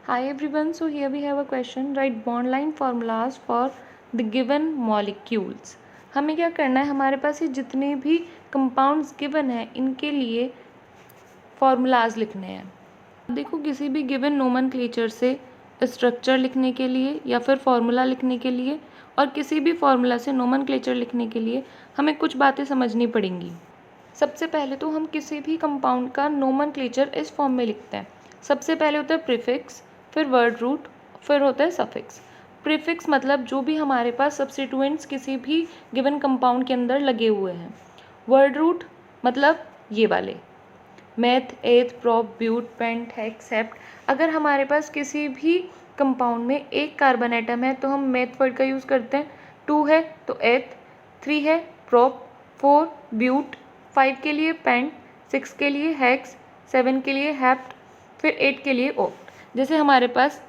Hi everyone, so here we have a question. Write bond line formulas for the given molecules. हमें क्या करना है, हमारे पास ये जितने भी कंपाउंड्स गिवन है इनके लिए फॉर्मूलाज लिखने हैं. देखो, किसी भी गिवन नोमेनक्लेचर से स्ट्रक्चर लिखने के लिए या फिर फॉर्मूला लिखने के लिए और किसी भी फॉर्मूला से नोमेनक्लेचर लिखने के लिए हमें कुछ बातें समझनी पड़ेंगी. सबसे पहले तो हम किसी भी कंपाउंड का नोमेनक्लेचर इस फॉर्म में लिखते हैं. सबसे पहले होता है प्रीफिक्स, फिर वर्ड रूट, फिर होता है सफिक्स. प्रीफिक्स मतलब जो भी हमारे पास सब्स्टिट्यूएंट्स किसी भी गिवन कंपाउंड के अंदर लगे हुए हैं. वर्ड रूट मतलब ये वाले meth, eth, prop, but, pent, hex, hept. अगर हमारे पास किसी भी कंपाउंड में एक कार्बन एटम है तो हम मेथ वर्ड का यूज़ करते हैं. 2 है तो एथ, 3 है प्रोप, 4 ब्यूट, 5 के लिए पेंट, 6 के लिए हेक्स, 7 के लिए हेप्ट, फिर 8 के लिए ओक्ट. जैसे हमारे पास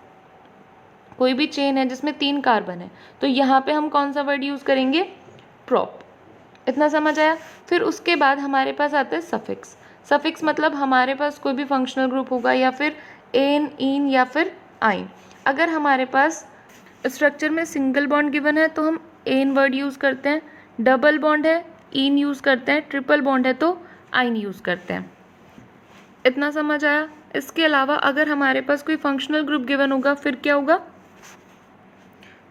कोई भी चेन है जिसमें 3 कार्बन है तो यहाँ पे हम कौन सा वर्ड यूज़ करेंगे? प्रोप. इतना समझ आया. फिर उसके बाद हमारे पास आता है सफिक्स. सफिक्स मतलब हमारे पास कोई भी फंक्शनल ग्रुप होगा या फिर एन, इन या फिर आइन. अगर हमारे पास स्ट्रक्चर में सिंगल बॉन्ड गिवन है तो हम एन वर्ड यूज़ करते हैं. डबल बॉन्ड है इन यूज़ करते हैं. ट्रिपल बॉन्ड है तो आइन यूज़ करते हैं. इतना समझ आया. इसके अलावा अगर हमारे पास कोई फंक्शनल ग्रुप गिवन होगा फिर क्या होगा?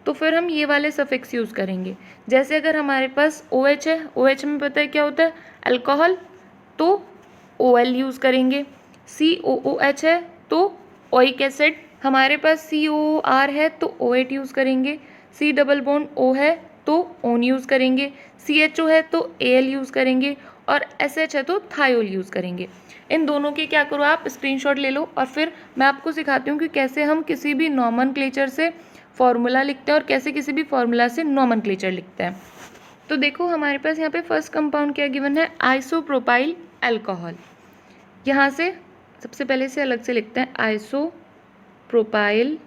तो फिर हम ये वाले सफिक्स यूज़ करेंगे. जैसे अगर हमारे पास OH है, OH में पता है क्या होता है? अल्कोहल, तो OL यूज़ करेंगे. COOH है तो ओइक एसिड. हमारे पास COOR है तो OH यूज़ करेंगे. C डबल बॉन्ड O है तो ओन यूज़ करेंगे. CHO है तो AL यूज़ करेंगे और SH है तो थायोल यूज़ करेंगे. इन दोनों के क्या करो, आप स्क्रीनशॉट ले लो और फिर मैं आपको सिखाती हूँ कि कैसे हम किसी भी नोमेनक्लेचर से फॉर्मूला लिखते हैं और कैसे किसी भी फॉर्मूला से नोमेनक्लेचर लिखते हैं. तो देखो हमारे पास यहाँ पे फर्स्ट कंपाउंड क्या गिवन है? Isopropyl alcohol. यहाँ से सबसे पहले से अलग से लिखते हैं आइसोप्रोपाइल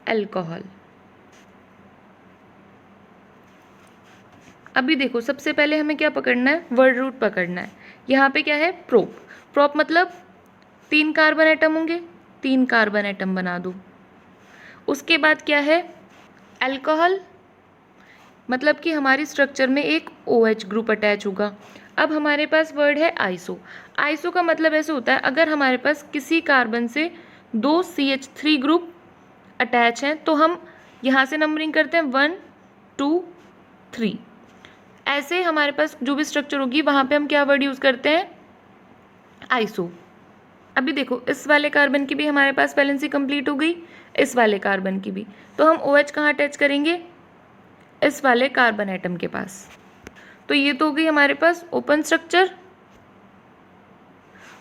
अल्कोहल. अभी देखो सबसे पहले हमें क्या पकड़ना है? वर्ड रूट पकड़ना है. यहाँ पे क्या है? प्रोप. प्रोप मतलब 3 कार्बन एटम होंगे, 3 कार्बन एटम बना दो. उसके बाद क्या है? अल्कोहल मतलब कि हमारी स्ट्रक्चर में एक OH ग्रुप अटैच होगा. अब हमारे पास वर्ड है आइसो. आइसो का मतलब ऐसे होता है अगर हमारे पास किसी कार्बन से 2 CH3 ग्रुप अटैच हैं तो हम यहाँ से नंबरिंग करते हैं 1 2 3. ऐसे हमारे पास जो भी स्ट्रक्चर होगी वहाँ पे हम क्या वर्ड यूज़ करते हैं? आइसो. अभी देखो इस वाले कार्बन की भी हमारे पास वैलेंसी कंप्लीट हो गई, इस वाले कार्बन की भी. तो हम OH कहाँ अटैच करेंगे? इस वाले कार्बन एटम के पास. तो ये तो हो गई हमारे पास open structure.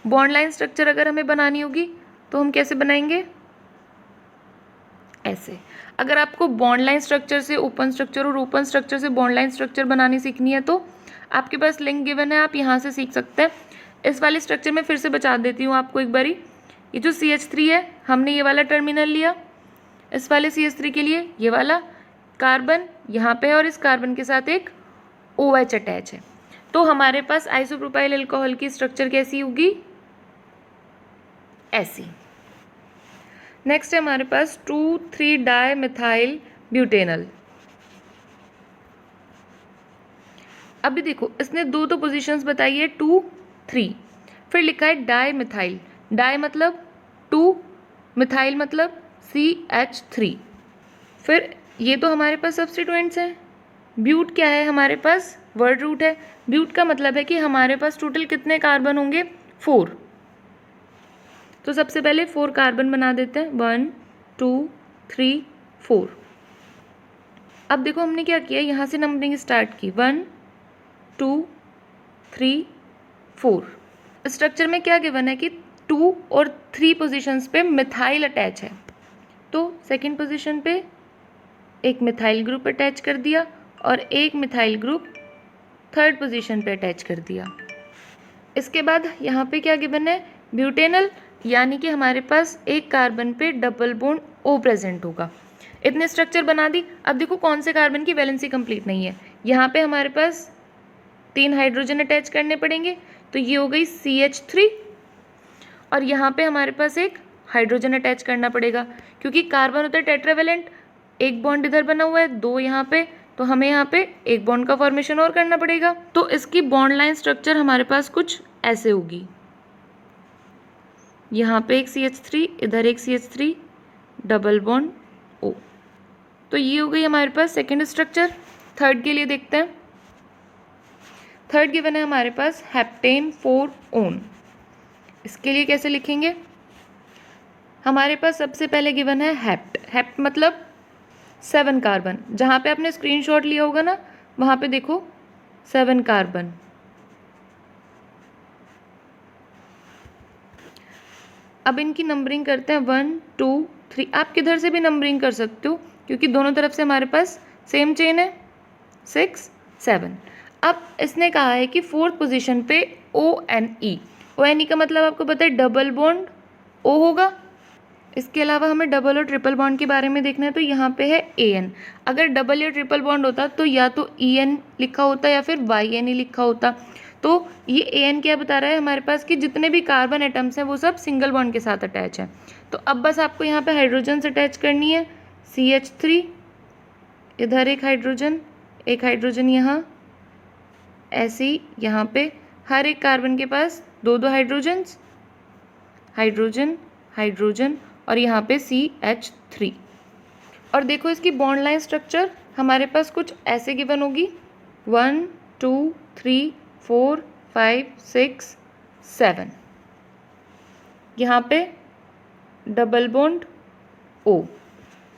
Bond line structure अगर हमें बनानी होगी तो हम कैसे बनाएंगे? ऐसे. अगर आपको बॉन्ड लाइन स्ट्रक्चर से ओपन स्ट्रक्चर और ओपन स्ट्रक्चर से बॉन्ड लाइन स्ट्रक्चर बनानी सीखनी है तो आपके पास लिंक गिवन है, आप यहाँ से सीख सकते हैं. इस वाले स्ट्रक्चर में फिर से बता देती हूँ आपको एक बारी. ये जो CH3 है हमने ये वाला टर्मिनल लिया. इस वाले CH3 के लिए ये वाला कार्बन यहाँ पे है और इस कार्बन के साथ एक OH अटैच है. तो हमारे पास आइसोप्रोपाइल अल्कोहल की स्ट्रक्चर कैसी होगी? ऐसी. नेक्स्ट है हमारे पास 2,3 डाई मिथाइल ब्यूटेनल. अभी देखो इसने दो तो पोजीशंस बताई है 2 3, फिर लिखा है डाई मिथाइल. डाई मतलब 2, मिथाइल मतलब CH3. फिर ये तो हमारे पास सब्स्टिट्यूएंट्स हैं. ब्यूट क्या है? हमारे पास वर्ड रूट है. ब्यूट का मतलब है कि हमारे पास टोटल कितने कार्बन होंगे? 4. तो सबसे पहले 4 कार्बन बना देते हैं. 1 2 3 4. अब देखो हमने क्या किया, यहाँ से नंबरिंग स्टार्ट की 1 2 3 4. स्ट्रक्चर में क्या गिवन है कि 2 और 3 पोजीशंस पे मिथाइल अटैच है. तो सेकंड पोजीशन पे एक मिथाइल ग्रुप अटैच कर दिया और एक मिथाइल ग्रुप थर्ड पोजीशन पे अटैच कर दिया. इसके बाद यहाँ पे क्या गिवन है? ब्यूटेनल, यानी कि हमारे पास एक कार्बन पे डबल बॉन्ड O प्रेजेंट होगा. इतने स्ट्रक्चर बना दी. अब देखो कौन से कार्बन की वैलेंसी कंप्लीट नहीं है. यहाँ पे हमारे पास 3 हाइड्रोजन अटैच करने पड़ेंगे. तो ये हो गई CH3 और यहाँ पे हमारे पास एक हाइड्रोजन अटैच करना पड़ेगा, क्योंकि कार्बन होता है टेट्रावेलेंट, एक बॉन्ड इधर बना हुआ है, 2 यहाँ पे, तो हमें यहाँ पे एक बॉन्ड का फॉर्मेशन और करना पड़ेगा। तो इसकी बॉन्ड लाइन स्ट्रक्चर हमारे पास कुछ ऐसे होगी, यहाँ पे एक CH3, इधर एक CH3, डबल बॉन्ड O। तो ये हो गई हमारे पास सेकेंड स्ट्रक्चर। थर्ड के लिए देखते हैं। थर्ड गिवन है हमारे पास हेप्टेन 4 ओन। इसके लिए कैसे लिखेंगे? हमारे पास सबसे पहले गिवन है हेप्ट। हेप्ट मतलब 7 कार्बन। जहाँ पे आपने स्क्रीनशॉट लिया होगा ना, वहाँ पे देखो 7 कार्बन। अब इनकी नंबरिंग करते हैं 1 2 3। आप किधर से भी नंबरिंग कर सकते हो, क्योंकि दोनों तरफ से हमारे पास सेम चेन है, 6 7। अब इसने कहा है कि 4th पोजीशन पे ONE। ONE का मतलब आपको पता है डबल बॉन्ड O होगा। इसके अलावा हमें डबल और ट्रिपल बॉन्ड के बारे में देखना है, तो यहाँ पे है AN। अगर डबल या ट्रिपल बॉन्ड होता तो या तो EN लिखा होता या फिर YNE लिखा होता। तो ये AN क्या बता रहा है हमारे पास कि जितने भी कार्बन एटम्स हैं वो सब सिंगल बॉन्ड के साथ अटैच हैं। तो अब बस आपको यहाँ पे हाइड्रोजन अटैच करनी है, CH3, इधर एक हाइड्रोजन यहाँ, ऐसे ही यहाँ पे हर एक कार्बन के पास 2 हाइड्रोजन, हाइड्रोजन और यहाँ पे CH3। और देखो इसकी बॉन्ड लाइन स्ट्रक्चर हमारे पास कुछ ऐसे गिवन होगी, 1 2 3 4 5 6 7। यहाँ पे डबल बॉन्ड O।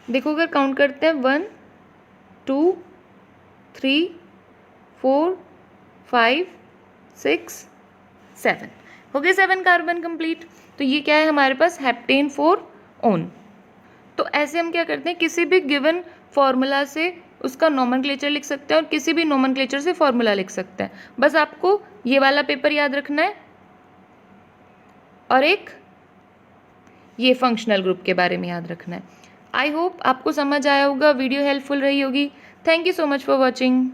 देखो अगर काउंट करते हैं 1 2 3 4 5 6 7, हो गए 7 कार्बन कंप्लीट। तो ये क्या है हमारे पास हेप्टेन 4 ओन। तो ऐसे हम क्या करते हैं, किसी भी गिवन फॉर्मूला से उसका नोमेनक्लेचर लिख सकते हैं और किसी भी नोमेनक्लेचर से फॉर्मूला लिख सकते हैं। बस आपको ये वाला पेपर याद रखना है और एक ये फंक्शनल ग्रुप के बारे में याद रखना है। आई होप आपको समझ आया होगा, वीडियो हेल्पफुल रही होगी। Thank you so much for watching.